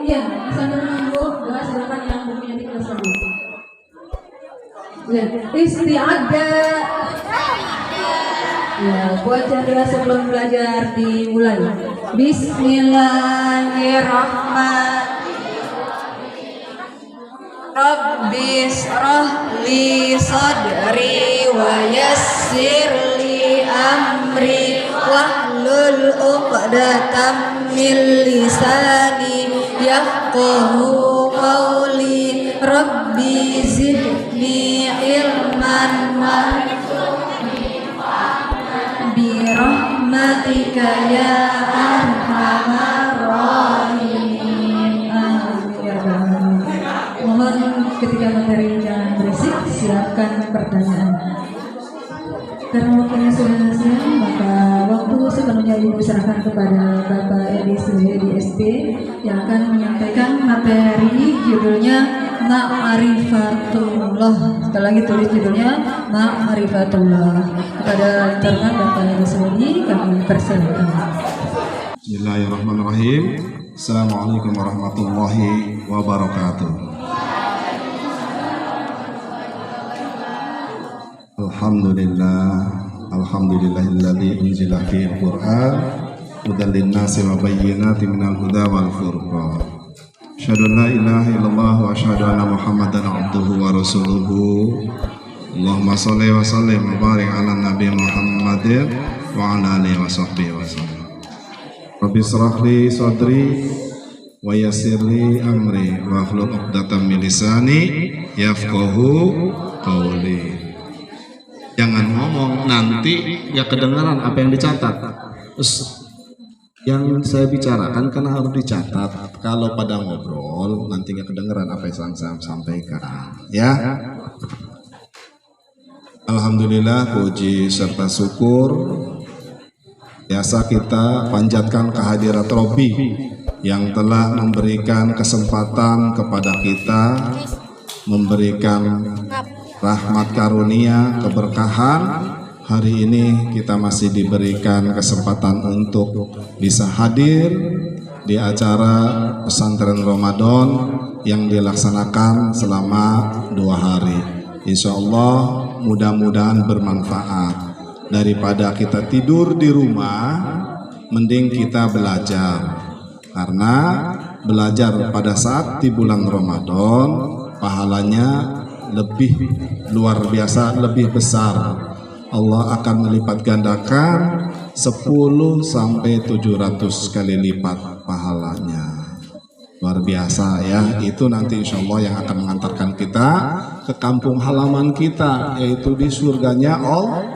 Iya, sambil menunggu doa silakan yang bukunya di kelas dulu. Ya, isti'adda. Ya, buat candra sebelum belajar dimulai. Bismillahirrahmanirrahim. Rabbi shrah li sadri wa yassir li amri wahlul 'uqdatam min lisani yafqahu qawli. Rabbi zidni ilman bi rahmatika ya arhamar rahimin. Amin ya rabbal alamin. Mohon ketika materi jangan berisik, silakan pertanyaan. Karena waktunya sudah siang, maka waktu sepenuhnya Ibu serahkan kepada Bapak Edi SP yang akan menyampaikan materi judulnya Ma'rifatullah. Sekali lagi tulis judulnya Ma'rifatullah. Kepada internet Bapak Edi kami persilakan. Bismillahirrahmanirrahim. Assalamualaikum warahmatullahi wabarakatuh. Alhamdulillahilladzi unzila fihil Qur'an hudan linnasi wa bayyinatin minal huda wal furqan. Asyhadu an la ilaha illallah wa asyhadu anna Muhammadan abduhu wa rasuluhu. Allahumma shalli wa sallim wa barik ala nabi Muhammadin wa ala alihi wa sahbihi wa sallam. Rabbi shrah li sadri wa yassir li amri wa hlul 'uqdatam min lisani yafqahu qawli. Jangan ngomong, nanti gak kedengaran apa yang dicatat. Terus yang saya bicarakan karena harus dicatat. Kalau pada ngobrol nanti gak kedengaran apa yang saya sampaikan. Ya. Alhamdulillah, puji serta syukur biasa kita panjatkan kehadirat Robbi yang telah memberikan kesempatan kepada kita, memberikan rahmat karunia, keberkahan. Hari ini kita masih diberikan kesempatan untuk bisa hadir di acara pesantren Ramadan yang dilaksanakan selama 2 hari. Insya Allah mudah-mudahan bermanfaat. Daripada kita tidur di rumah, mending kita belajar. Karena belajar pada saat di bulan Ramadan pahalanya lebih luar biasa, lebih besar. Allah akan melipat gandakan 10 sampai 700 kali lipat pahalanya. Luar biasa ya. Itu nanti insya Allah yang akan mengantarkan kita ke kampung halaman kita, yaitu di surganya Allah.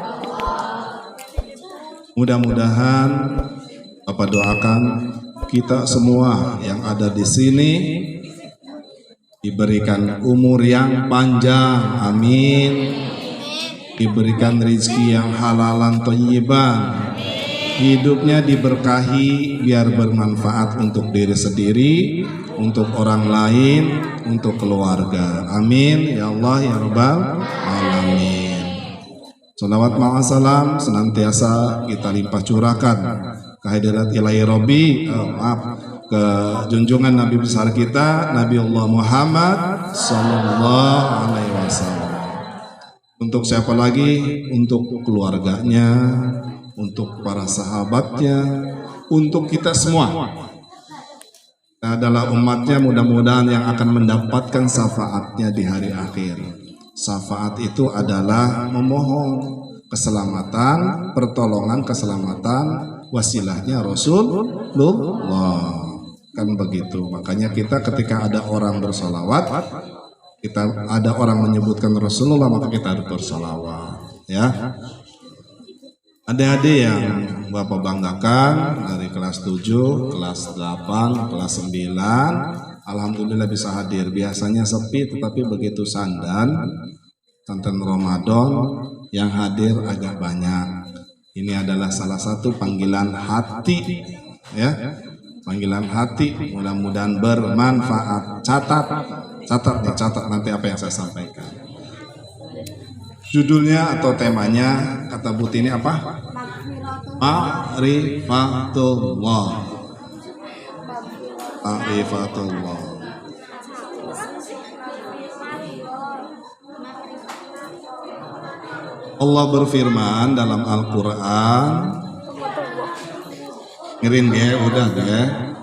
Mudah-mudahan Bapak doakan kita semua yang ada di sini diberikan umur yang panjang, amin. Diberikan rezeki yang halalan thayyiban, hidupnya diberkahi biar bermanfaat untuk diri sendiri, untuk orang lain, untuk keluarga, amin ya Allah ya rabbal alamin. Salawat ma'asalam senantiasa kita limpah curahkan kehadirat ilahi Robbi, ke junjungan Nabi besar kita, Nabi Allah Muhammad Sallallahu Alaihi Wasallam. Untuk siapa lagi? Untuk keluarganya, untuk para sahabatnya, untuk kita semua. Kita adalah umatnya, mudah-mudahan yang akan mendapatkan syafaatnya di hari akhir. Syafaat itu adalah memohon keselamatan, pertolongan, keselamatan, wasilahnya Rasulullah. Kan begitu. Makanya kita ketika ada orang bersolawat, kita ada orang menyebutkan Rasulullah, maka kita harus bersolawat. Ya. Adik-adik yang Bapak banggakan dari kelas 7, kelas 8, kelas 9, alhamdulillah bisa hadir. Biasanya sepi, tetapi begitu sandan Ramadan yang hadir agak banyak. Ini adalah salah satu panggilan hati, ya. Panggilan hati, mudah-mudahan bermanfaat. Catat nanti apa yang saya sampaikan. Judulnya atau temanya kata Bu Tini apa? Ma'rifatullah. ma'rifatullah. Allah berfirman dalam Al-Quran, ngirin ya, udah ya.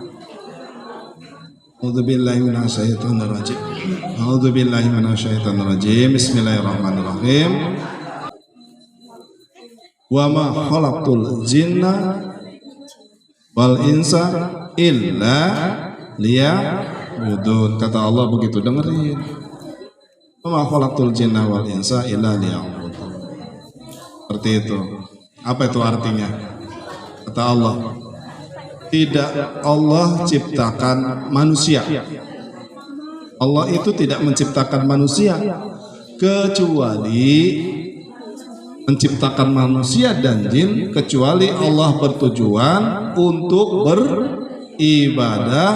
A'udzubillahi minasyaitonirrajim. A'udzubillahi minasyaitonirrajim. Bismillahirrahmanirrahim. Wa ma khalaqtul jinna wal insa illa liya'budun. Kata Allah begitu, dengerin. Wa ma khalaqtul jinna wal insa illa liya'budun. Seperti itu. Apa itu artinya? Kata Allah, tidak Allah ciptakan manusia. Allah itu tidak menciptakan manusia kecuali menciptakan manusia dan jin, kecuali Allah bertujuan untuk beribadah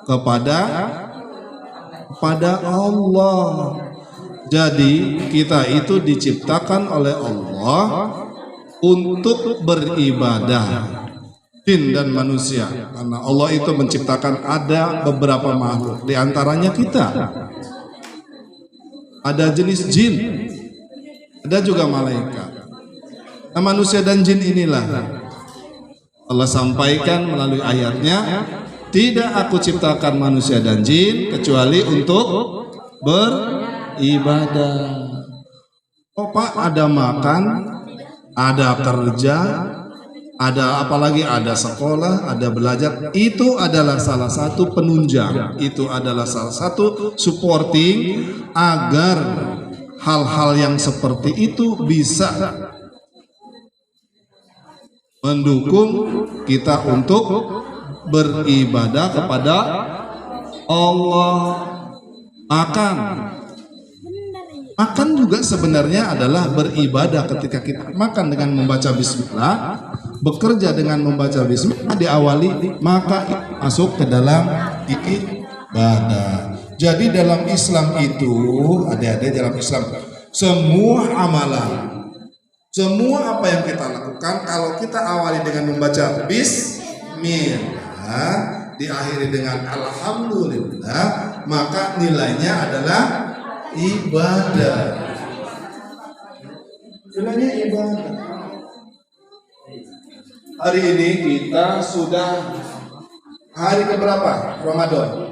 kepada Allah. Jadi kita itu diciptakan oleh Allah untuk beribadah, jin dan manusia. Karena Allah itu menciptakan ada beberapa makhluk, di antaranya kita. Ada jenis jin, ada juga malaikat. Nah, manusia dan jin inilah Allah sampaikan melalui ayatnya, tidak aku ciptakan manusia dan jin kecuali untuk beribadah. Oh Pak, ada makan, ada kerja, ada apalagi ada sekolah, ada belajar. Itu adalah salah satu penunjang, itu adalah salah satu supporting agar hal-hal yang seperti itu bisa mendukung kita untuk beribadah kepada Allah. Makan juga sebenarnya adalah beribadah. Ketika kita makan dengan membaca bismillah, bekerja dengan membaca bismillah, diawali, maka masuk ke dalam ibadah. Jadi dalam Islam itu, adik-adik, dalam Islam semua amalan, semua apa yang kita lakukan, kalau kita awali dengan membaca bismillah, diakhiri dengan alhamdulillah, maka nilainya adalah ibadah. Nilainya ibadah. Hari ini kita sudah hari keberapa Ramadan?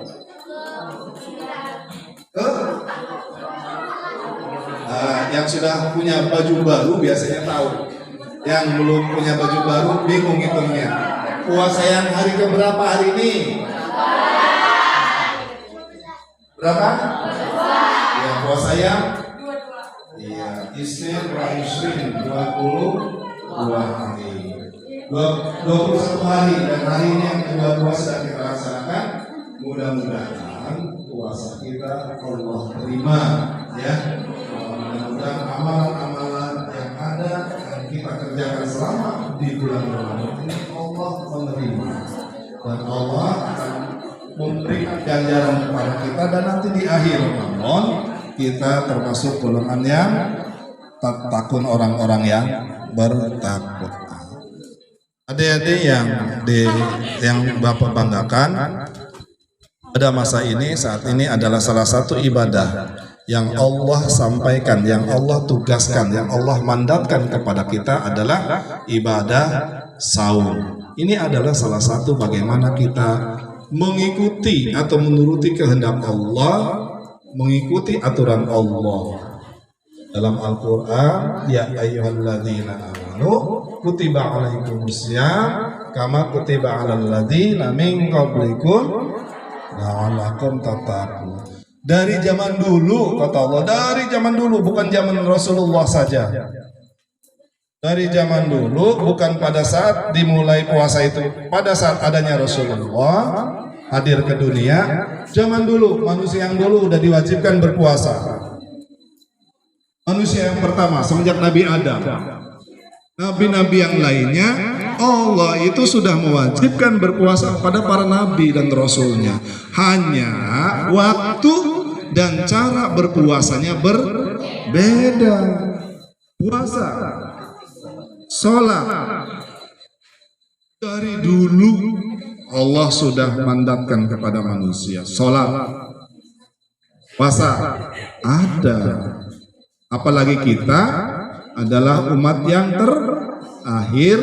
Yang sudah punya baju baru biasanya tahu. Yang belum punya baju baru bingung hitungnya. Puasa yang hari keberapa hari ini? Berapa? Ya, puasa yang? Iya, Isnin Ramadhan 22 hari. 21 hari dan hari ini yang kedua sedang kita laksanakan. Mudah-mudahan puasa kita Allah terima, ya. Mudah-mudahan amalan-amalan yang ada yang kita kerjakan selama di bulan Ramadan ini Allah menerima, dan Allah akan memberikan ganjaran kepada kita, dan nanti di akhir Ramadan kita termasuk golongan yang takun, orang-orang yang bertakwa. Adik-adik yang Bapak banggakan, pada masa ini, saat ini adalah salah satu ibadah yang Allah sampaikan, yang Allah tugaskan, yang Allah mandatkan kepada kita adalah ibadah saum. Ini adalah salah satu bagaimana kita mengikuti atau menuruti kehendak Allah, mengikuti aturan Allah. Dalam Al-Quran, ya ayyuhalladzina amanu kutiba alaikumussyam kama kutiba alal ladzina min qablikum la'allakum tattaqun. Dari zaman dulu, kata Allah, dari zaman dulu, bukan zaman Rasulullah saja. Dari zaman dulu, bukan pada saat dimulai puasa itu, pada saat adanya Rasulullah hadir ke dunia, zaman dulu, manusia yang dulu udah diwajibkan berpuasa. Manusia yang pertama, semenjak Nabi Adam, nabi-nabi yang lainnya, Allah itu sudah mewajibkan berpuasa pada para nabi dan rasulnya. Hanya waktu dan cara berpuasanya berbeda. Puasa, sholat, dari dulu Allah sudah mandatkan kepada manusia. Sholat, puasa, ada. Apalagi kita adalah umat yang terakhir,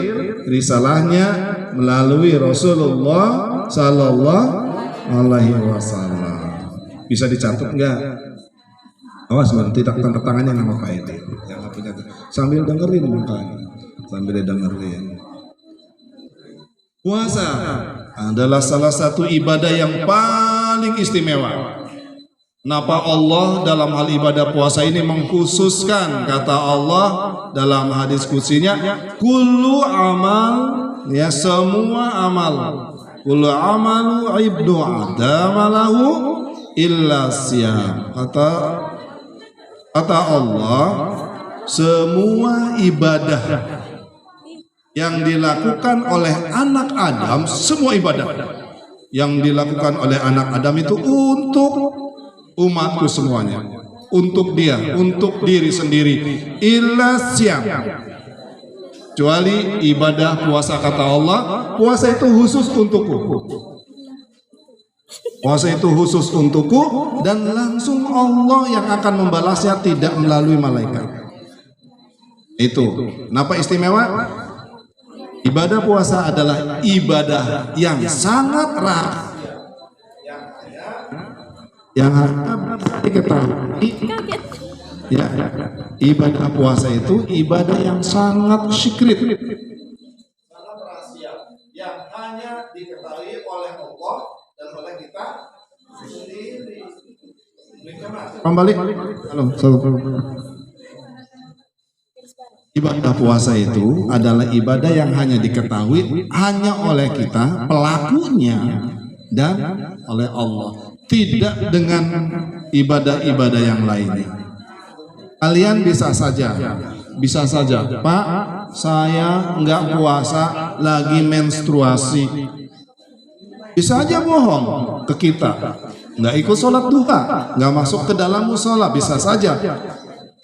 risalahnya melalui Rasulullah Sallallahu Alaihi Wasallam. Bisa dicatat nggak? Awas nanti tanda tangannya nama Pak Edi. Yang punya sambil dengerin makanya, sambil dengerin. Puasa adalah salah satu ibadah yang paling istimewa. Kenapa Allah dalam hal ibadah puasa ini mengkhususkan? Kata Allah dalam hadis qudsinya, kullu amal, ya semua amal, kullu amalu ibnu adam lahu illa siyam. Kata Allah, semua ibadah yang dilakukan oleh anak Adam, semua ibadah yang dilakukan oleh anak Adam itu untuk umatku semuanya, untuk dia, untuk diri sendiri, illa siyam, kecuali ibadah puasa. Kata Allah, puasa itu khusus untukku, puasa itu khusus untukku, dan langsung Allah yang akan membalasnya, tidak melalui malaikat. Itu kenapa istimewa? Ibadah puasa adalah ibadah yang sangat rare, yang harus diketahui. Ya, ibadah puasa itu ibadah yang sangat secret, sangat rahasia, yang hanya diketahui oleh Allah dan oleh kita sendiri. Kembali, halo. Ibadah puasa itu adalah ibadah yang hanya diketahui hanya oleh kita pelakunya dan oleh Allah, tidak dengan ibadah-ibadah yang lainnya. Kalian bisa saja, Pak, saya nggak puasa lagi menstruasi. Bisa aja bohong ke kita, nggak ikut sholat duha, nggak masuk ke dalam musola, bisa saja.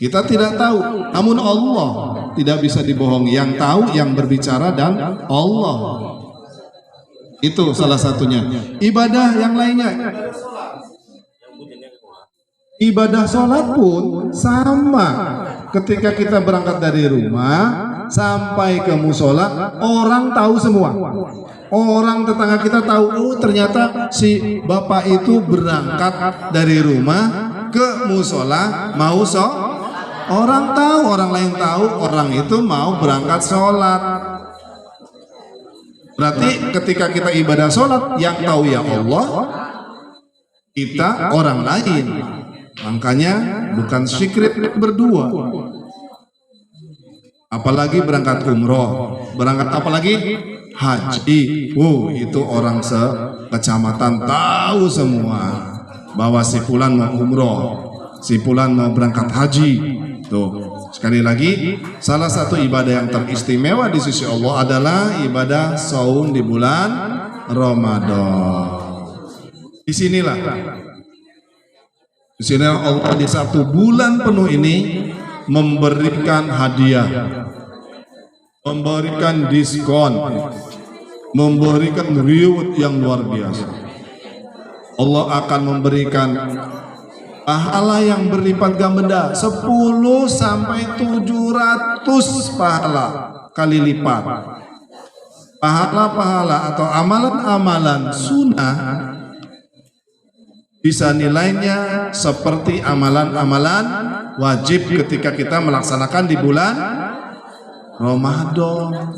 Kita tidak tahu, namun Allah tidak bisa dibohongi. Yang tahu, yang berbicara dan Allah. Itu salah satunya. Ibadah yang lainnya, ibadah sholat pun sama. Ketika kita berangkat dari rumah sampai ke musola, orang tahu semua. Orang tetangga kita tahu, oh ternyata si bapak itu berangkat dari rumah ke musola mau sholat. Orang tahu, orang lain tahu, orang itu mau berangkat sholat. Berarti ketika kita ibadah sholat, yang tahu ya Allah, kita orang lain. Makanya bukan secret berdua. Apalagi berangkat umroh, berangkat apalagi haji. Itu orang sekecamatan tahu semua bahwa si fulan mau umroh, si fulan mau berangkat haji. Tuh, sekali lagi, salah satu ibadah yang teristimewa di sisi Allah adalah ibadah saum di bulan Ramadan. Di sinilah Allah di satu bulan penuh ini memberikan hadiah, memberikan diskon, memberikan reward yang luar biasa. Allah akan memberikan pahala yang berlipat ganda, 10 sampai 700 pahala kali lipat. Pahala-pahala atau amalan-amalan sunnah bisa nilainya seperti amalan-amalan wajib ketika kita melaksanakan di bulan Ramadan.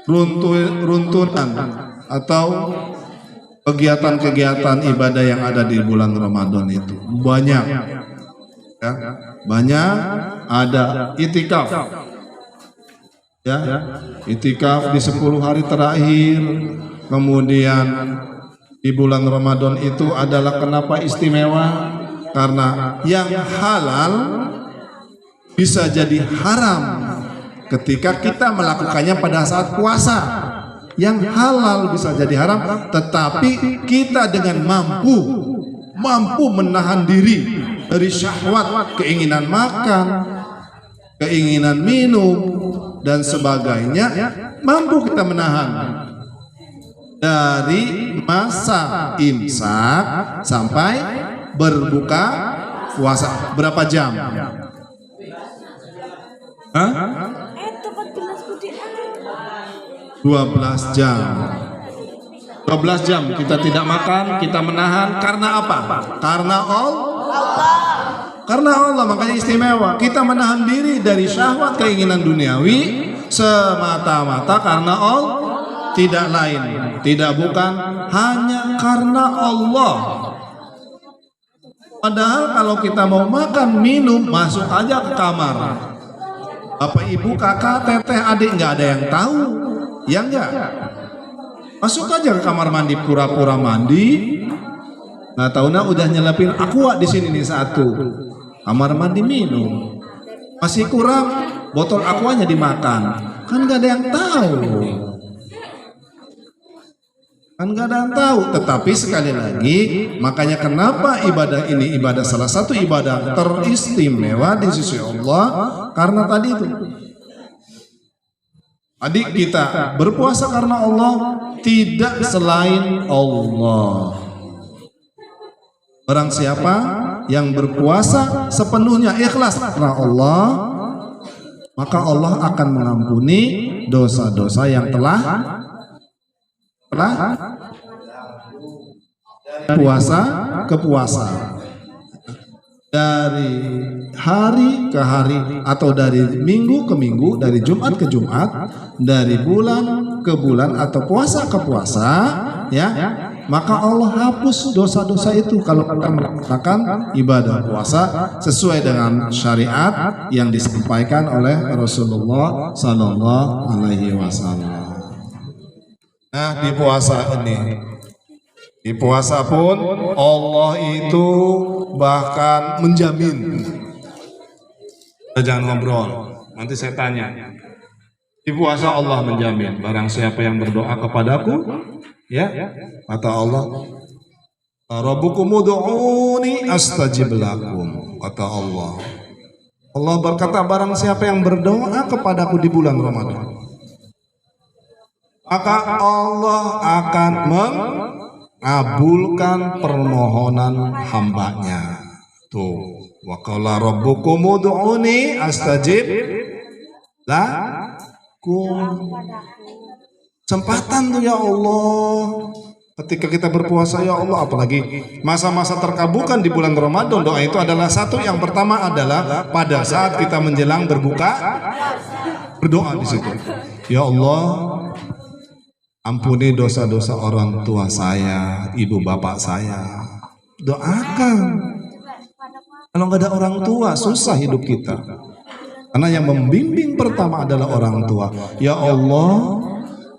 Runtunan atau kegiatan-kegiatan ibadah yang ada di bulan Ramadan itu banyak, ya, banyak. Ada itikaf, ya, itikaf di 10 hari terakhir. Kemudian di bulan Ramadan itu adalah kenapa istimewa? Karena yang halal bisa jadi haram ketika kita melakukannya pada saat puasa. Yang halal bisa jadi haram, tetapi kita dengan mampu menahan diri dari syahwat, keinginan makan, keinginan minum dan sebagainya, mampu kita menahan. dari masa imsak sampai berbuka puasa. Berapa jam? Hah? 12 jam. 12 jam kita tidak makan, kita menahan karena apa? Karena Allah. Karena Allah, makanya istimewa. Kita menahan diri dari syahwat keinginan duniawi semata-mata karena Allah, tidak lain, tidak bukan, hanya karena Allah. Padahal kalau kita mau makan, minum, masuk aja ke kamar. Bapak, ibu, kakak, teteh, adik, nggak ada yang tahu. Ya enggak? Masuk aja ke kamar mandi, pura-pura mandi. Nah, tahunya udah nyelepin aqua di sini nih satu. Kamar mandi minum. Masih kurang, botol aquanya dimakan. Kan nggak ada yang tahu. Kan nggak ada yang tahu. Tetapi sekali lagi, makanya kenapa ibadah ini ibadah salah satu ibadah teristimewa di sisi Allah, karena tadi itu. Adik kita berpuasa karena Allah, tidak selain Allah. Barang siapa yang berpuasa sepenuhnya ikhlas karena Allah, maka Allah akan mengampuni dosa-dosa yang telah puasa ke puasa, dari hari ke hari atau dari minggu ke minggu, dari Jumat ke Jumat, dari bulan ke bulan atau puasa ke puasa, ya, maka Allah hapus dosa-dosa itu kalau kita melaksanakan ibadah puasa sesuai dengan syariat yang disampaikan oleh Rasulullah Sallallahu Alaihi Wasallam. Nah, di puasa ini, di puasa pun Allah itu bahkan menjamin. Jangan ngobrol, nanti saya tanya. Di puasa Allah menjamin, barang siapa yang berdoa kepadaku, ya, kata Allah, Rabbukum ud'uni astajib lakum, kata Allah. Allah berkata, barang siapa yang berdoa kepadaku di bulan Ramadan, maka Allah akan mengabulkan permohonan hambanya. Tuh, wa qala rabbukum ud'uni astajib lakum. Kesempatan tuh ya Allah. Ketika kita berpuasa ya Allah, apalagi masa-masa terkabulkan di bulan Ramadan, doa itu adalah satu. Yang pertama adalah pada saat kita menjelang berbuka, berdoa di situ. Ya Allah, ampuni dosa-dosa orang tua saya, ibu bapak saya. Doakan. Kalau nggak ada orang tua, susah hidup kita. Karena yang membimbing pertama adalah orang tua. Ya Allah,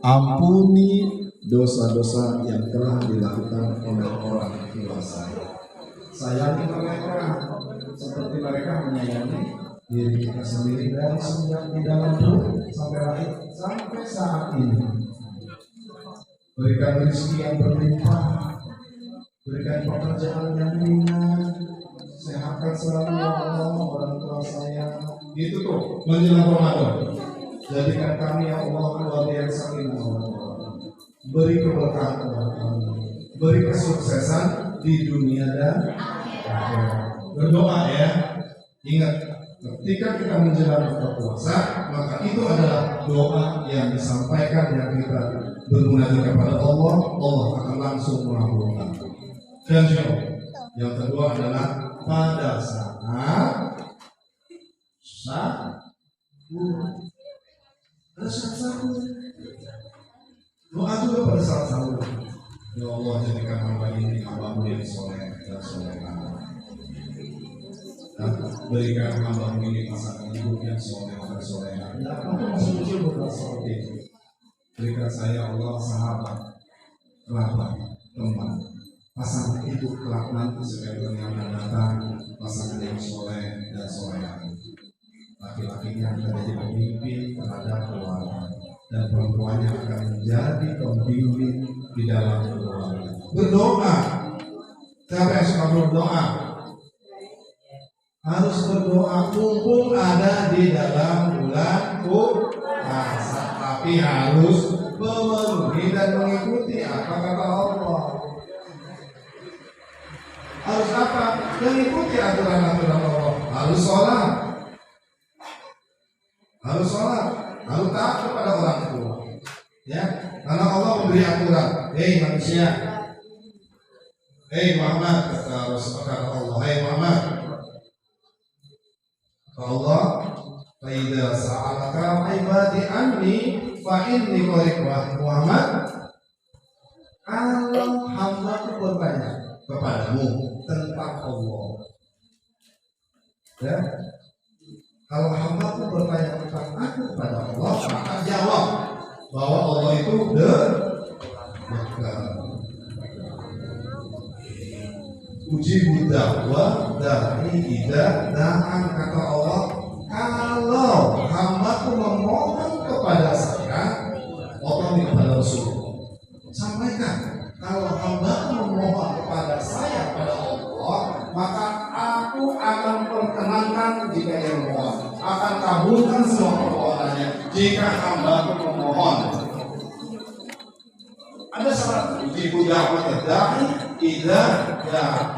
ampuni dosa-dosa yang telah dilakukan oleh orang tua saya. Sayangi mereka seperti mereka menyayangi diri kita sendiri, dari sejak di dalam perut sampai lahir sampai saat ini. Berikan rezeki yang berlimpah, berikan pekerjaan yang ringan, sehatkan selalu ya Allah orang tua saya. Gitu tuh menjelang Ramadan. Jadikan kami ya Allah keluarga yang sakinah Allah. Beri keberkahan kepada kami, beri kesuksesan di dunia dan akhirat. Berdoa ya. Ingat, ketika kita menjelang buka puasa, maka itu adalah doa yang disampaikan, yang kita bermunajat kepada Allah, Allah akan langsung mengabulkan. Dan yang kedua adalah pada saat sahur. Pada saat sahur, doa juga pada saat sahur. Ya Allah, jadikan hamba ini hamba-Mu yang soleh dan solehah. Dan berikan hamba-Mu ini pasangan hidup yang soleh dan solehah. Tidak apa masih kecil berdoa seperti itu. Berikan saya Allah sahabat, kerabat, teman, pasangan hidup kelak nanti sebagai yang akan datang, pasangan yang soleh dan solehah. Laki-lakinya akan menjadi pemimpin terhadap keluarga, dan perempuannya akan menjadi pembimbing di dalam keluarga. Berdoa. Siapa yang suka berdoa? Harus berdoa, mumpung ada di dalam bulan puasa, tapi harus memenuhi dan mengikuti apa kata Allah. Harus apa? Mengikuti aturan-aturan Allah. Harus sholat, harus taat kepada orang tua. Ya, karena Allah memberi aturan. Hei manusia, hei Muhammad, kata Allah, hei Muhammad, kata Allah, "Faida sa'alaka ibadi anni fa inni qarib." Muhammad, kalau hamba-Ku bertanya kepadamu tentang Allah, ya, kalau hamba-Ku bertanya tentang Aku kepada Allah, maka jawab bahwa Allah itu dekat. Uji dakwah dari ida da'an, kata Allah, kalau hamba-Ku memohon kepada saya, otomatis kepada Rasulullah, sampaikan kalau hamba-Ku memohon kepada saya, pada Allah, maka Aku akan perkenankan jika ia memohon, akan kabulkan semua permohonannya jika hamba-Ku memohon. Ada syarat ujibu da'wat da'i idza da'a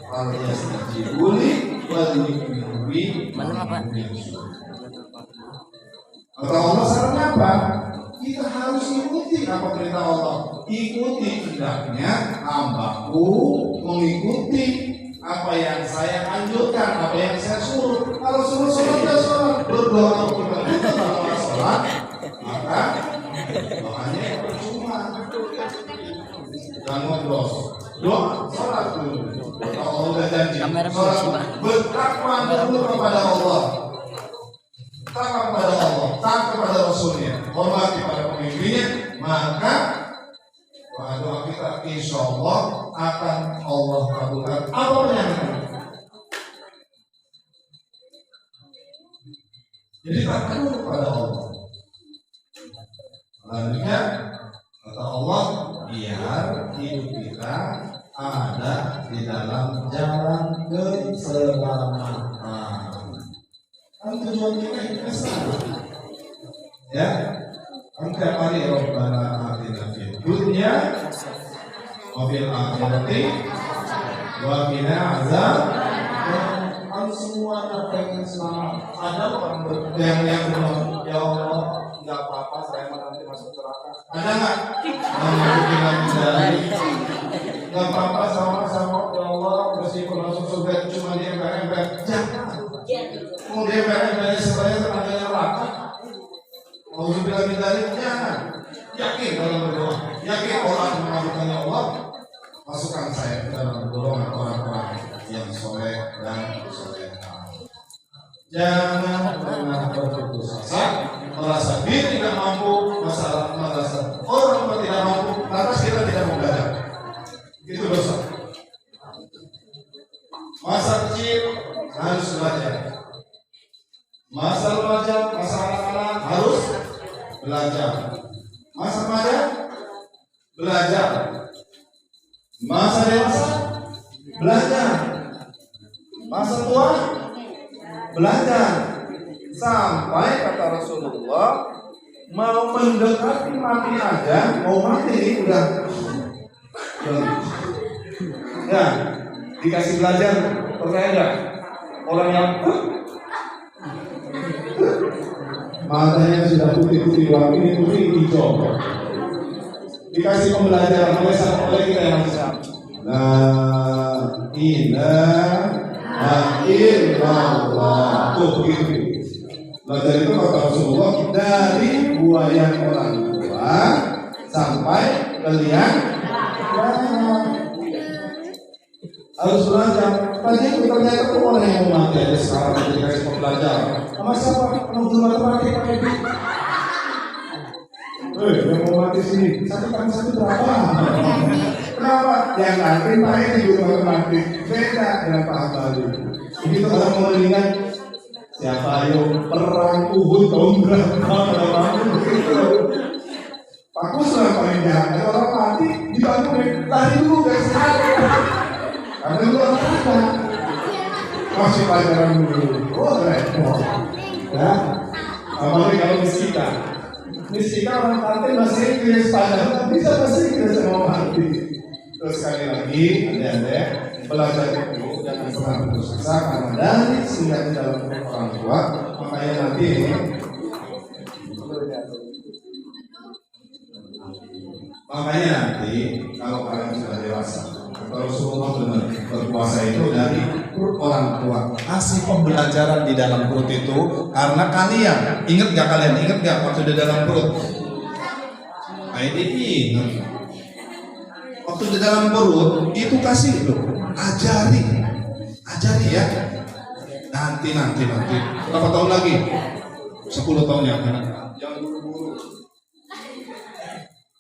al-yastajibuli wal yu'minu bi. Kata Allah, syaratnya apa? Kita harus ikuti apa perintah Allah. Ikuti hendaknya hamba-Ku mengikuti apa yang saya anjurkan, apa yang saya suruh. Kalau suruh sholat ya sholat, berdoa kepada kita kalau sholat, maka doanya percuma. Dan ngobrol, doa sholat dulu. Kalau Allah udah janji, sholat bertakwa dulu kepada Allah, takwa kepada Allah, takwa kepada Rasulnya, hormati pada pemimpinnya, maka doa kita insya Allah akan Allah kabulkan apapun yang kita. Jadi takwa kepada Allah. Selanjutnya kata Allah, biar hidup kita ada di dalam jalan keselamatan. Kan tujuan kita hidup sama, ya. Kan tiap hari Rabbana atina fid dunya wa fil akhirati wa qina azab. Kan semua pengen selamat. Ada orang yang bilang, ya Allah, nggak apa-apa, saya nanti masuk neraka. Ada nggak? Nggak apa-apa, sama-sama, ya Allah, meskipun masuk surga cuma dia ember-ember. Jangan. Mau dia ember-embernya supaya tenaganya neraka. Mau bilang dari jangan. Yakin dalam berdoa. Yakin orang mengaburkannya Allah. Masukkan saya ke dalam golongan orang-orang yang soleh dan soleh. Jangan pernah berputus asa, merasa diri tidak mampu, merasa orang tidak mampu, lantas kita tidak mau belajar. Itu dosa. Masa kecil harus belajar. Masa remaja, masa anak-anak harus belajar. Masa remaja belajar. Masa dewasa belajar. Masa tua belajar. Sampai kata Rasulullah, mau mendekati mati aja, mau mati udah ya dikasih belajar. Percaya enggak? Orang yang matanya sudah putih-putih wangi, ini putih hijau, dikasih pembelajaran oleh kita yang bisa. La ilaha illallah. Tuh gitu. Belajar itu kata Rasulullah dari buayan orang tua sampai kalian harus belajar. Tadi ternyata tuh orang yang mau mati aja sekarang dikasih pembelajaran. Sama siapa? Penuntut matematik pakai duit. Yang mau mati sini, satu kali satu berapa? Kenapa? Yang nanti pakai di guru matematik beda dengan Pak Abali. Begitu orang mau meninggal, siapa ayo perang Uhud tahun berapa? Begitu. Pak Kusra paling jahat, orang mati dibangunin lari dulu guys. Karena dulu apa? Masih pelajaran dulu. Oh repot. Ya, apalagi kalau kita Mistika orang kantin bahasa Inggris, padahal bisa bahasa Inggris sama mati. Terus sekali lagi, adik-adik, belajar itu jangan pernah putus asa karena dari sehingga di dalam orang tua, makanya nanti kalau kalian sudah dewasa, Rasulullah benar berpuasa itu dari perut orang tua, kasih pembelajaran di dalam perut itu karena kalian ingat nggak waktu di dalam perut? Ini waktu di dalam perut itu kasih loh, ajari ya. Nanti berapa tahun lagi? 10 tahun yang akan jangan buru-buru.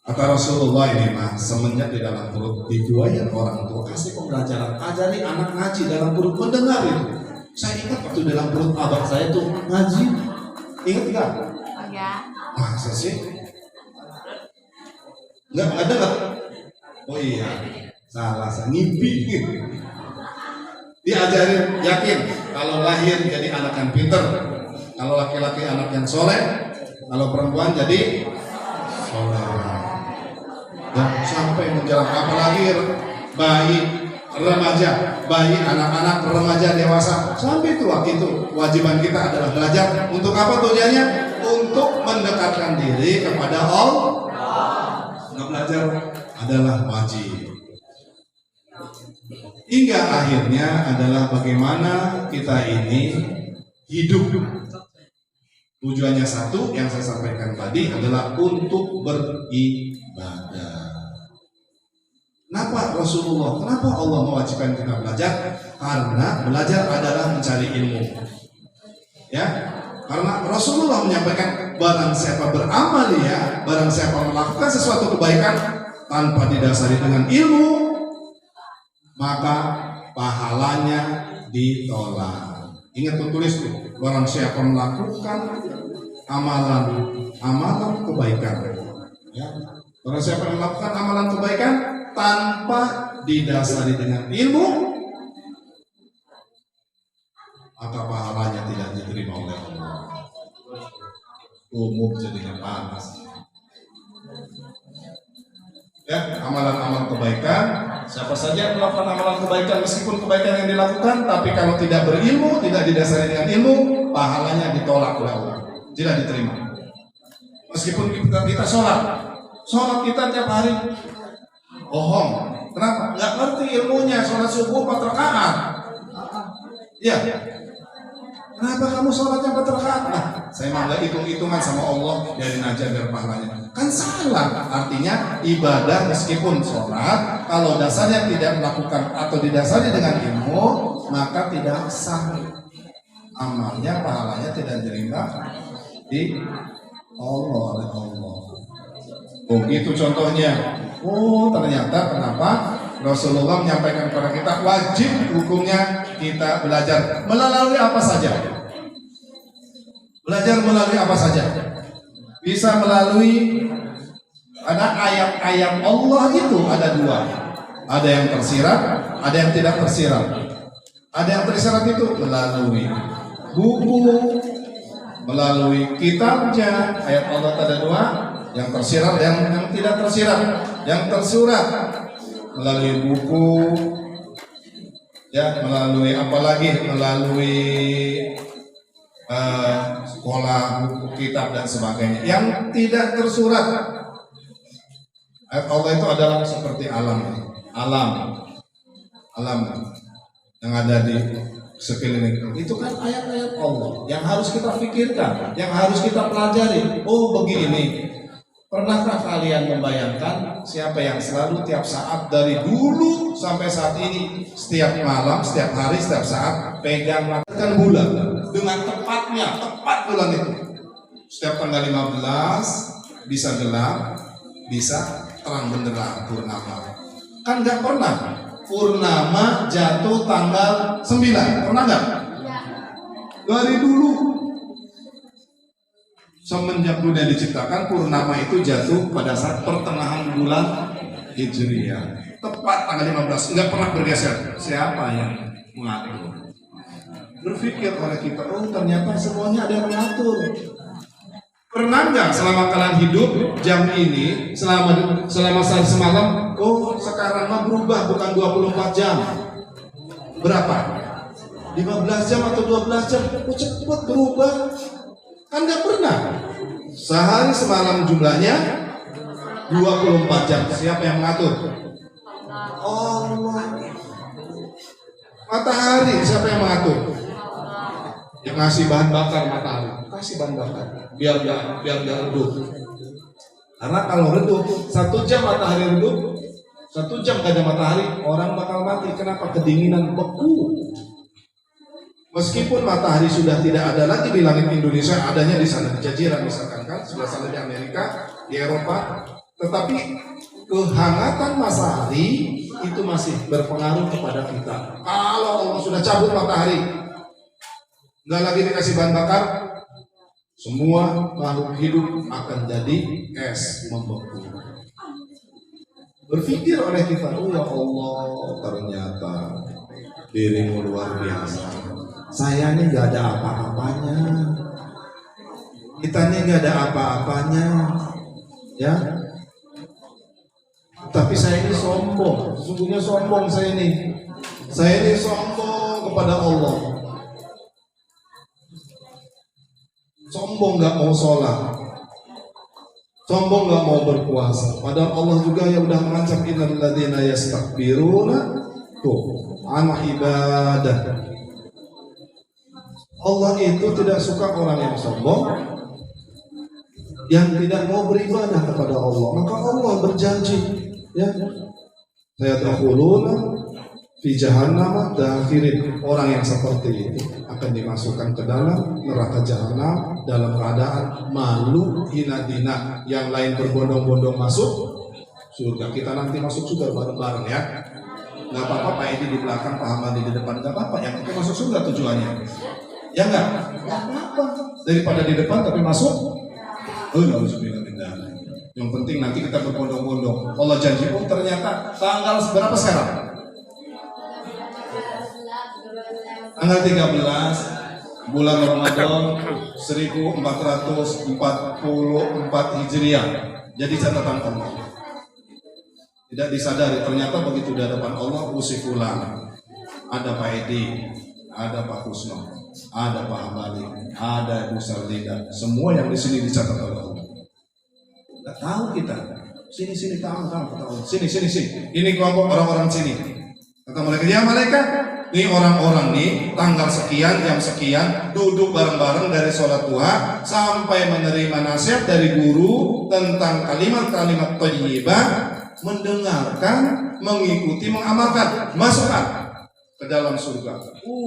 Kata Rasulullah ini mah semenjak di dalam perut dibuahin orang tua kasih pembelajaran, ajari anak ngaji dalam perut mendengar itu. Saya ingat waktu dalam perut abang saya tuh ngaji, ingat nggak? Enggak. Masa sih? Nggak dengar? Oh iya, salah saya ngimpi. Diajarin, yakin kalau lahir jadi anak yang pinter, kalau laki-laki anak yang soleh, kalau perempuan jadi soleh. Dan sampai menjelang apalagi bayi remaja, bayi anak-anak remaja dewasa sampai tua itu kewajiban kita adalah belajar. Untuk apa tujuannya? Untuk mendekatkan diri kepada Allah. Nggak belajar adalah wajib. Hingga akhirnya adalah bagaimana kita ini hidup. Tujuannya satu yang saya sampaikan tadi adalah untuk beribadah. Kenapa Rasulullah? Kenapa Allah mewajibkan kita belajar? Karena belajar adalah mencari ilmu. Ya, karena Rasulullah menyampaikan barang siapa beramal ya, barang siapa melakukan sesuatu kebaikan tanpa didasari dengan ilmu, maka pahalanya ditolak. Ingat tulis tuh, barang siapa melakukan amalan kebaikan, ya, barang siapa melakukan amalan kebaikan tanpa didasari dengan ilmu, maka pahalanya tidak diterima oleh Allah. Umum jadinya panas. Ya, amalan-amalan kebaikan, siapa saja yang melakukan amalan kebaikan meskipun kebaikan yang dilakukan, tapi kalau tidak berilmu, tidak didasari dengan ilmu, pahalanya ditolak oleh Allah, tidak diterima. Meskipun kita sholat kita tiap hari bohong. Kenapa? Nggak ngerti ilmunya. Sholat subuh 4 rakaat. Ya. Kenapa kamu sholatnya 4 rakaat? Nah, saya mah nggak hitung-hitungan sama Allah, biarin aja biar pahalanya. Kan salah. Artinya ibadah meskipun sholat, kalau dasarnya tidak melakukan atau didasari dengan ilmu, maka tidak sah. Amalnya, pahalanya tidak diterima di Allah oleh Allah. Oh gitu contohnya. Oh ternyata kenapa Rasulullah menyampaikan kepada kita wajib hukumnya kita belajar melalui apa saja. Belajar melalui apa saja. Bisa melalui ada ayat-ayat Allah itu ada 2. Ada yang tersirat, ada yang tidak tersirat. Ada yang tersirat itu melalui buku, melalui kitabnya, ayat Allah ada 2. Yang tersirat dan yang tidak tersirat. Yang tersurat melalui buku, ya, melalui apalagi melalui sekolah, buku, kitab dan sebagainya. Yang tidak tersurat, ayat Allah itu adalah seperti alam yang ada di sekeliling. Itu kan ayat-ayat Allah yang harus kita pikirkan, yang harus kita pelajari. Oh begini. Pernahkah kalian membayangkan siapa yang selalu tiap saat dari dulu sampai saat ini, setiap malam, setiap hari, setiap saat pegang matakan bulan dengan tepat bulan itu. Setiap tanggal 15 bisa gelap, bisa terang benderang purnama. Kan nggak pernah purnama jatuh tanggal 9, pernah nggak? Dari dulu. Semenjak dunia diciptakan, purnama itu jatuh pada saat pertengahan bulan Hijriah. Tepat tanggal 15, nggak pernah bergeser. Siapa yang mengatur? Berpikir oleh kita, oh ternyata semuanya ada yang mengatur. Pernah nggak selama kalian hidup jam ini, selama sehari semalam, oh sekarang mah berubah bukan 24 jam. Berapa? 15 jam atau 12 jam? Oh cepat berubah. Kan nggak pernah. Sehari semalam jumlahnya 24 jam. Siapa yang mengatur? Allah. Matahari siapa yang mengatur? Yang ngasih bahan bakar matahari. Kasih bahan bakar biar redup. Karena kalau redup 1 jam matahari redup, 1 jam gak ada matahari, orang bakal mati. Kenapa? Kedinginan, beku. Meskipun matahari sudah tidak ada lagi di langit Indonesia, adanya di sana di Jazirah misalkan kan, sebelah sana di Amerika, di Eropa, tetapi kehangatan matahari itu masih berpengaruh kepada kita. Kalau Allah sudah cabut matahari, nggak lagi dikasih bahan bakar, semua makhluk hidup akan jadi es membeku. Berpikir oleh kita, oh ya Allah, ternyata dirimu luar biasa. Saya ini nggak ada apa-apanya. Kita ini nggak ada apa-apanya, ya. Tapi saya ini sombong, sesungguhnya sombong saya ini. Saya ini sombong kepada Allah. Sombong gak mau sholat, sombong gak mau berpuasa. Padahal Allah juga yang udah mengancam innal ladzina yastakbiruna an ibadah. Allah itu tidak suka orang yang sombong, yang tidak mau beribadah kepada Allah. Maka Allah berjanji, ya, saya taquluna fi jahannam dakhirin. Orang yang seperti itu akan dimasukkan ke dalam neraka jahanam dalam keadaan malu hina dina. Yang lain berbondong-bondong masuk surga, kita nanti masuk surga bareng-bareng ya. Nggak apa-apa Pak Edi di belakang, Pak Hamadi di depan, nggak apa-apa. Yang kita masuk surga tujuannya, ya nggak apa-apa. Daripada di depan tapi masuk, nggak usah pindah-pindah. Yang penting nanti kita berbondong-bondong. Allah janji, oh ternyata tanggal berapa sekarang? Tanggal 13 bulan Ramadan 1444 Hijriah. Jadi catatan Allah. Tidak disadari ternyata begitu di hadapan Allah usifulan. Ada Pak Edi, ada Pak Kusno, ada Pak Hamali, ada Ibu Sarlida. Semua yang di sini dicatat oleh Allah. Tidak tahu kita. Sini tahu. Sini. Ini kelompok orang-orang sini. Kata mereka, ya mereka, ini orang-orang nih tanggal sekian, jam sekian, duduk bareng-bareng dari sholat duha sampai menerima nasihat dari guru tentang kalimat-kalimat thayyibah, mendengarkan, mengikuti, mengamalkan, masukkan ke dalam surga.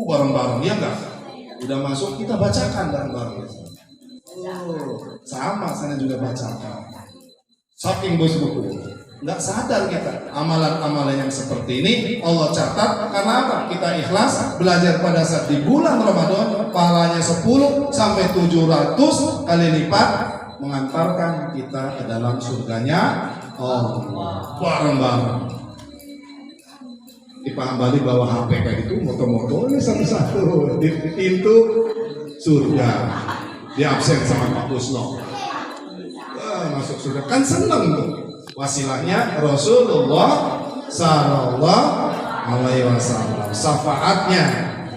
Bareng-bareng, ya enggak? Udah masuk, kita bacakan bareng-bareng. Sama, saya juga bacakan. Saking bos buku, nggak sadar kita amalan-amalan yang seperti ini Allah catat. Karena apa? Kita ikhlas belajar pada saat di bulan Ramadan, pahalanya 10 sampai 700 kali lipat, mengantarkan kita ke dalam surganya Allah. Bareng-bareng. Di Pak Bali bawa HP kayak gitu, moto-moto ini satu-satu di pintu surga, di absen sama Pak Kusno. Masuk surga kan seneng tuh. Wasilahnya Rasulullah Sallallahu Alaihi Wasallam, syafaatnya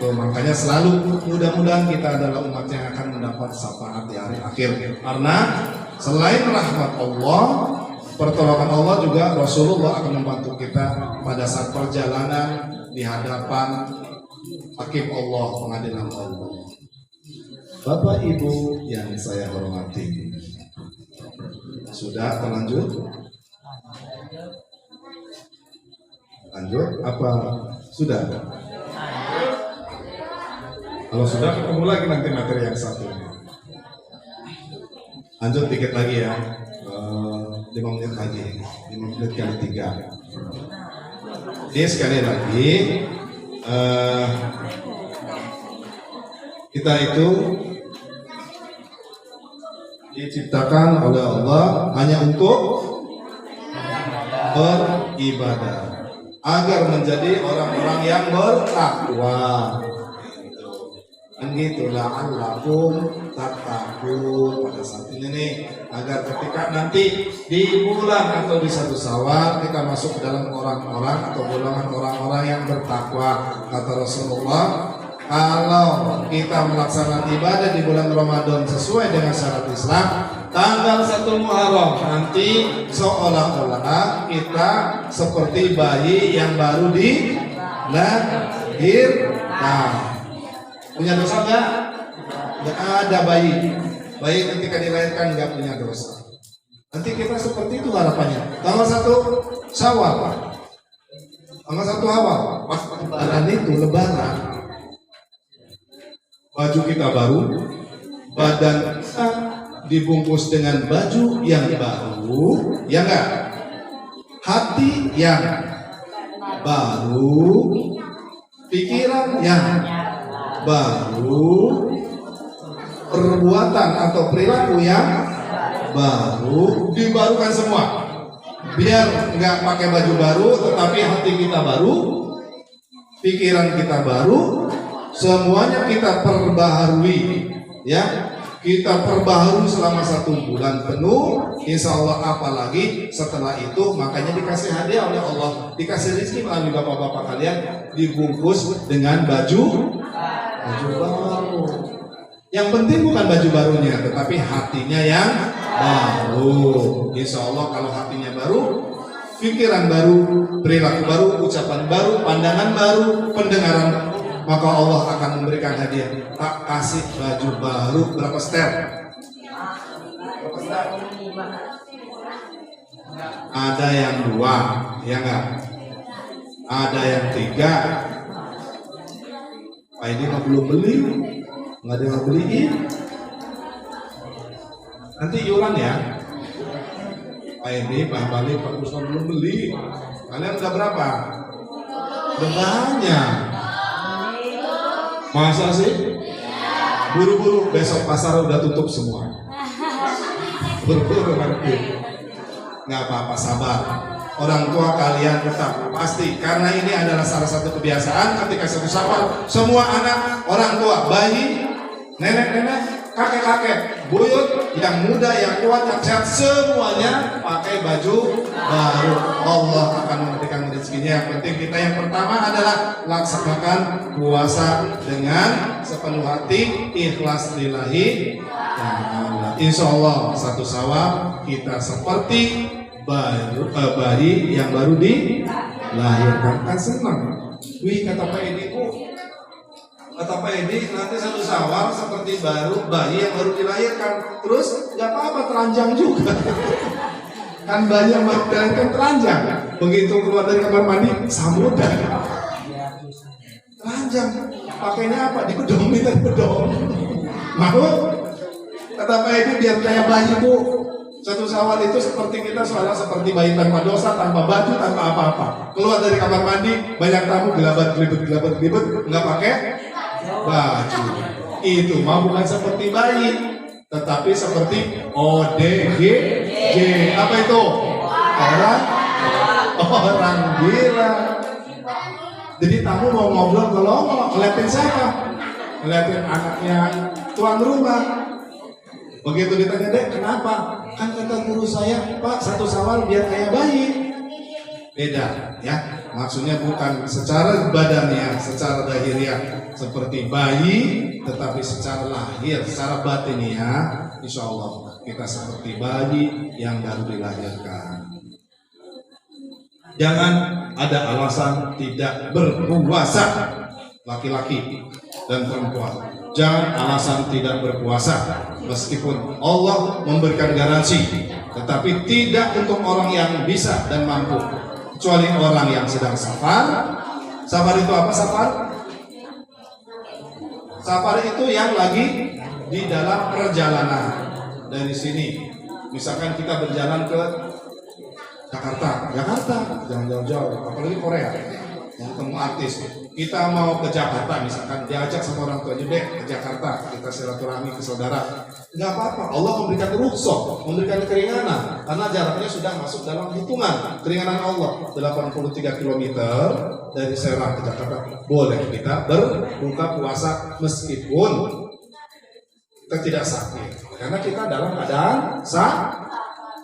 tuh. Makanya selalu mudah-mudahan kita adalah umat yang akan mendapat syafaat di hari akhir. Karena selain rahmat Allah, pertolongan Allah, juga Rasulullah akan membantu kita pada saat perjalanan di hadapan hakim Allah, pengadilan Allah. Bapak Ibu yang saya hormati, sudah terlanjur? Lanjut apa sudah? Kalau sudah, ketemu lagi nanti materi yang satu ini. Lanjut dikit lagi ya, 5 menit lagi, 5 menit kali 3. Ini sekali lagi, kita itu diciptakan oleh Allah hanya untuk beribadah, agar menjadi orang-orang yang bertakwa. Kan gitu, la'allakum tattaqun. Pada saat ini nih, agar ketika nanti di bulan atau di 1 Syawal kita masuk ke dalam orang-orang atau golongan orang-orang yang bertakwa. Kata Rasulullah, kalau kita melaksanakan ibadah di bulan Ramadan sesuai dengan syarat Islam, tanggal 1 Muharram nanti seolah-olah kita seperti bayi yang baru dilahirkan. Punya dosa enggak? Enggak ada bayi. Bayi ketika dilahirkan enggak punya dosa. Nanti kita seperti itu harapannya. Tanggal 1 Syawal, tanggal 1 awal, pas lebaran itu lebaran. Baju kita baru, badan kita dibungkus dengan baju yang baru, ya enggak? Hati yang baru, pikiran yang baru, perbuatan atau perilaku yang baru, dibarukan semua. Biar nggak pakai baju baru, tetapi hati kita baru, pikiran kita baru, semuanya kita perbaharui, ya. Kita perbaharui selama 1 bulan penuh, insya Allah. Apalagi setelah itu, makanya dikasih hadiah oleh Allah, dikasih rezeki melalui bapak-bapak kalian, dibungkus dengan baju baru. Yang penting bukan baju barunya, tetapi hatinya yang baru. Insya Allah kalau hatinya baru, pikiran baru, perilaku baru, ucapan baru, pandangan baru, pendengaran baru, maka Allah akan memberikan hadiah. Tak kasih baju baru. Berapa step? Ada yang 2, ya enggak? Ada yang 3. Pak ini mah belum beli, nggak ada yang beliin. Nanti iuran ya. Pak ini, Pak Bali, Pak Kusman belum beli. Kalian udah berapa? Udah banyak. Masa sih? Buru-buru, besok pasar udah tutup semua. Buru-buru nanti. Nggak apa-apa, sabar. Orang tua kalian tetap pasti, karena ini adalah salah satu kebiasaan ketika 1 Syawal, semua anak, orang tua, bayi, nenek-nenek, kakek-kakek, buyut, yang muda, yang kuat, yang sehat, semuanya pakai baju baru. Allah akan memberikan rezekinya. Yang penting kita yang pertama adalah laksanakan puasa dengan sepenuh hati, ikhlas lillahi ta'ala. Insya Allah 1 Syawal kita seperti bayi yang baru dilahirkan. Kan senang. Wih, kata Pak Edi, kata Pak Edi, nanti 1 Syawal seperti bayi yang baru dilahirkan. Terus nggak apa-apa, telanjang juga. Kan bayi yang baru dilahirkan telanjang. Begitu keluar dari kamar mandi, sambutan. Telanjang. Pakainya apa? Dibedong, minta bedong. Mau? Kata Pak Edi, biar kayak bayi, Bu. 1 Syawal itu seperti kita, soalnya seperti bayi tanpa dosa, tanpa baju, tanpa apa-apa. Keluar dari kamar mandi, banyak tamu, gelabat-gelibet, nggak pakai baju. Itu mah bukan seperti bayi, tetapi seperti ODGJ. Apa itu? Orang gila. Jadi tamu mau ngobrol, kalau ngeliatin siapa? Ngeliatin anaknya tuan rumah. Begitu ditanya, Dek, kenapa? Kan kata guru saya, Pak, 1 Syawal biar kayak bayi. Beda, ya. Maksudnya bukan secara badannya, secara lahiriah seperti bayi, tetapi secara lahir, secara batiniah, insya Allah kita seperti bayi yang baru dilahirkan. Jangan ada alasan tidak berpuasa, laki-laki dan perempuan. Jangan alasan tidak berpuasa, meskipun Allah memberikan garansi, tetapi tidak untuk orang yang bisa dan mampu, kecuali orang yang sedang safar. Safar itu apa safar? Safar itu yang lagi di dalam perjalanan. Dari sini, misalkan kita berjalan ke Jakarta, jangan jauh-jauh, apalagi Korea. mau ketemu artis, kita mau ke Jakarta misalkan, diajak sama orang tuanya deh ke Jakarta, kita silaturahmi ke saudara, nggak apa-apa. Allah memberikan rukhsah, memberikan keringanan karena jaraknya sudah masuk dalam hitungan keringanan Allah. 83 km dari Serang ke Jakarta, boleh kita berbuka puasa meskipun kita tidak sakit, karena kita dalam keadaan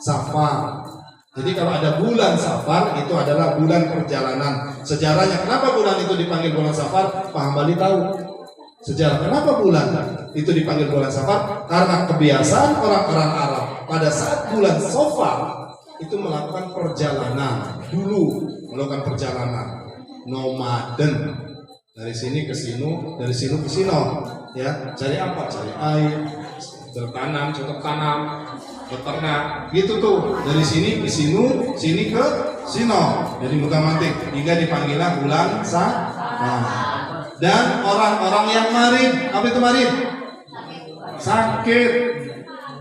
safar. Jadi kalau ada bulan Safar itu adalah bulan perjalanan. Sejarahnya kenapa bulan itu dipanggil bulan Safar? Pak Hambali tahu sejarah kenapa bulan itu dipanggil bulan Safar? Karena kebiasaan orang-orang Arab pada saat bulan Safar itu melakukan perjalanan dulu, melakukan perjalanan nomaden dari sini ke sini, dari sini ke sini, ya cari apa? Cari air, bertanam, cocok tanam, beternak, gitu tuh dari sini ke sini ke sino, jadi muka mantik hingga dipanggillah bulan Safar. Dan orang-orang yang marid, apa itu marid? Sakit,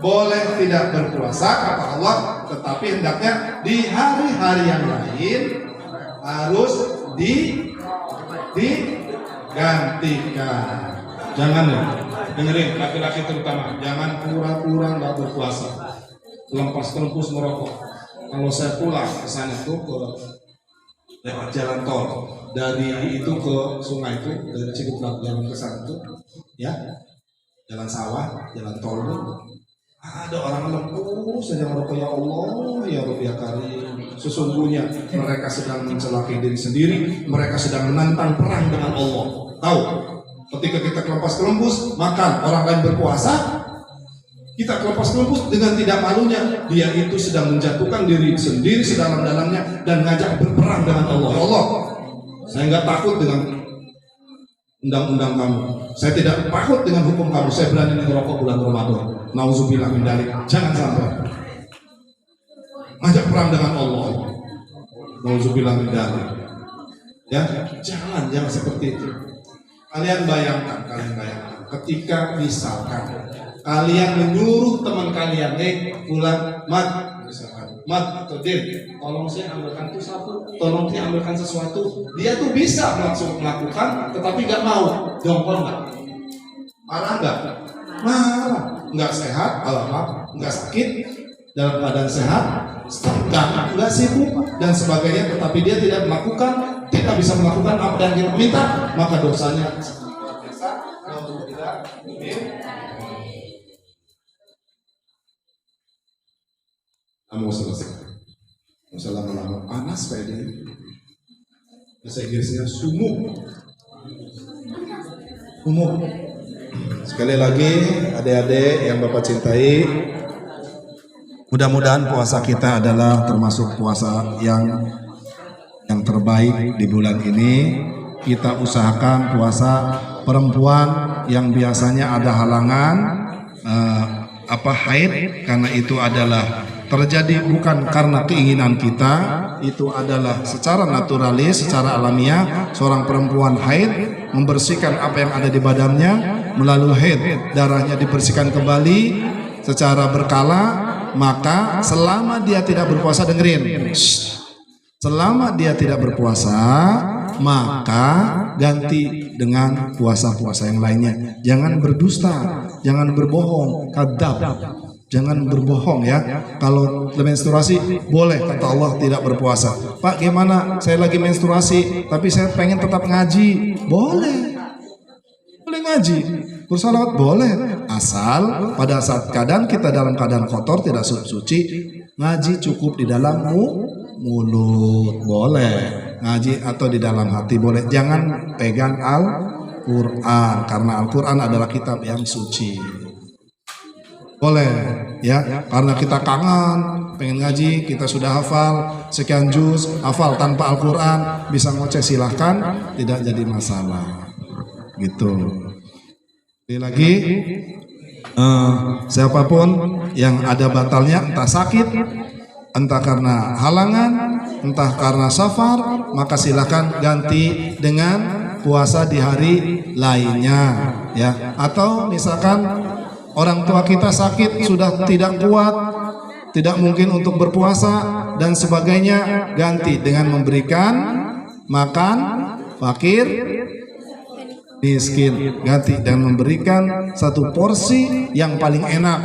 boleh tidak berpuasa kata Allah, tetapi hendaknya di hari-hari yang lain harus digantikan. Jangan ya, dengerin laki-laki terutama, jangan pura-pura nggak berpuasa, lepas-lepus merokok. Kalau saya pulang ke sana tuh ke lewat jalan tol dari itu ke sungai itu, dari Ciputat jalan ke sana tuh, ya jalan sawah, jalan tol tuh, ada orang lempus saja merokok. Ya Allah, ya Rabbi ya Karim, sesungguhnya mereka sedang mencelakai diri sendiri, mereka sedang menantang perang dengan Allah. Tahu? Ketika kita kelepas-kelembus makan, orang lain berpuasa, kita kelepas-kelembus dengan tidak malunya, dia itu sedang menjatuhkan diri sendiri sedalam-dalamnya dan ngajak berperang dengan Allah. Ya Allah, saya nggak takut dengan undang-undang kamu, saya tidak takut dengan hukum kamu, saya berani merokok bulan Ramadan. Nauzubillah min dzalik. Jangan sampai ngajak perang dengan Allah. Nauzubillah min dzalik. Ya, jangan seperti itu. Kalian bayangkan, ketika misalkan kalian menyuruh teman kalian, pulang, mat atau Din, tolong saya ambilkan tuh sapu, tolong dia ambilkan sesuatu. Dia tuh bisa langsung melakukan, tetapi nggak mau, jongkol nggak, marah nggak, nggak sehat, nggak sakit, dalam keadaan sehat, nggak sibuk dan sebagainya, tetapi dia tidak melakukan. Kita bisa melakukan apa yang kita minta, maka dosanya mau selesai. Lama-lama panas kayak gini. Bahasa Inggrisnya sumuk. Sekali lagi adik-adik yang Bapak cintai, mudah-mudahan puasa kita adalah termasuk puasa yang terbaik di bulan ini. Kita usahakan puasa perempuan yang biasanya ada halangan haid, karena itu adalah terjadi bukan karena keinginan kita, itu adalah secara naturalis, secara alamiah. Seorang perempuan haid membersihkan apa yang ada di badannya melalui haid, darahnya dibersihkan kembali secara berkala. Maka selama dia tidak berpuasa, dengerin, selama dia tidak berpuasa, maka ganti dengan puasa-puasa yang lainnya. Jangan berdusta, jangan berbohong, kadzab. Jangan berbohong ya. Kalau menstruasi boleh, kata Allah, tidak berpuasa. Pak, gimana? Saya lagi menstruasi, tapi saya pengen tetap ngaji. Boleh ngaji, bersalawat boleh, asal pada saat keadaan kita dalam keadaan kotor, tidak suci, ngaji cukup di dalam mulut boleh, ngaji atau di dalam hati boleh. Jangan pegang Al-Quran, karena Al-Quran adalah kitab yang suci. Boleh ya, karena kita kangen pengen ngaji, kita sudah hafal sekian juz, hafal tanpa Al-Quran, bisa ngoceh silahkan, tidak jadi masalah gitu. Lagi siapapun yang ada batalnya, entah sakit, entah karena halangan, entah karena safar, maka silahkan ganti dengan puasa di hari lainnya ya. Atau misalkan orang tua kita sakit, sudah tidak kuat, tidak mungkin untuk berpuasa dan sebagainya, ganti dengan memberikan makan fakir miskin, ganti dengan memberikan satu porsi yang paling enak.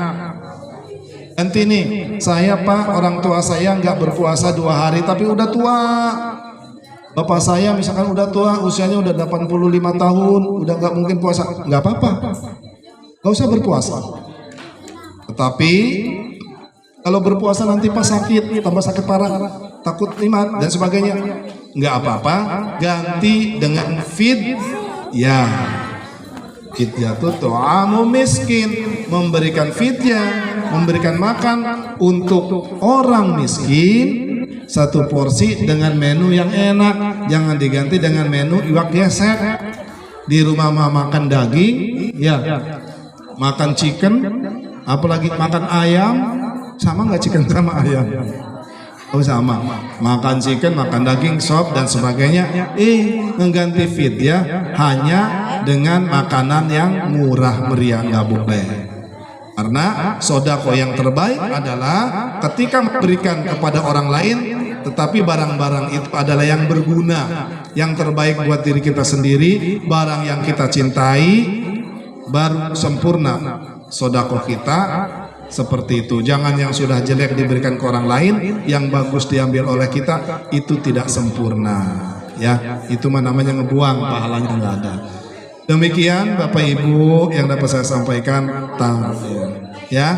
Ganti nih, saya Pak, orang tua saya nggak berpuasa 2 hari tapi udah tua. Bapak saya misalkan udah tua, usianya udah 85 tahun, udah nggak mungkin puasa, nggak apa-apa, nggak usah berpuasa. Tetapi kalau berpuasa nanti pas sakit, tambah sakit parah, takut iman dan sebagainya, nggak apa-apa, ganti dengan fidyah. Fidyah itu ta'amu miskin, memberikan fidyah, memberikan makan untuk orang miskin, satu porsi dengan menu yang enak, jangan diganti dengan menu iwak gesek. Di rumah makan daging, ya, makan chicken, apalagi makan ayam, sama nggak chicken sama ayam? Oh sama, makan chicken, makan daging, sop dan sebagainya. Mengganti fidyah hanya dengan makanan yang murah meriah, nggak boleh. Karena sodako yang terbaik adalah ketika memberikan kepada orang lain, tetapi barang-barang itu adalah yang berguna, yang terbaik buat diri kita sendiri, barang yang kita cintai, baru sempurna sodako kita. Seperti itu, jangan yang sudah jelek diberikan ke orang lain, yang bagus diambil oleh kita, itu tidak sempurna. Ya, itu namanya ngebuang, pahalanya nggak ada. Demikian Bapak Ibu yang dapat saya sampaikan. Ya,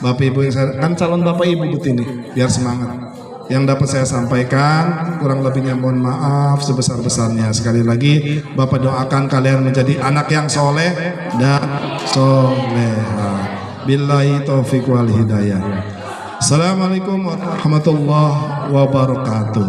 Bapak Ibu yang saya, kan calon Bapak Ibu ini, biar semangat. Yang dapat saya sampaikan, kurang lebihnya mohon maaf sebesar-besarnya. Sekali lagi, Bapak doakan kalian menjadi anak yang soleh dan soleha. Billahi taufiq wal hidayah. Assalamualaikum warahmatullahi wabarakatuh.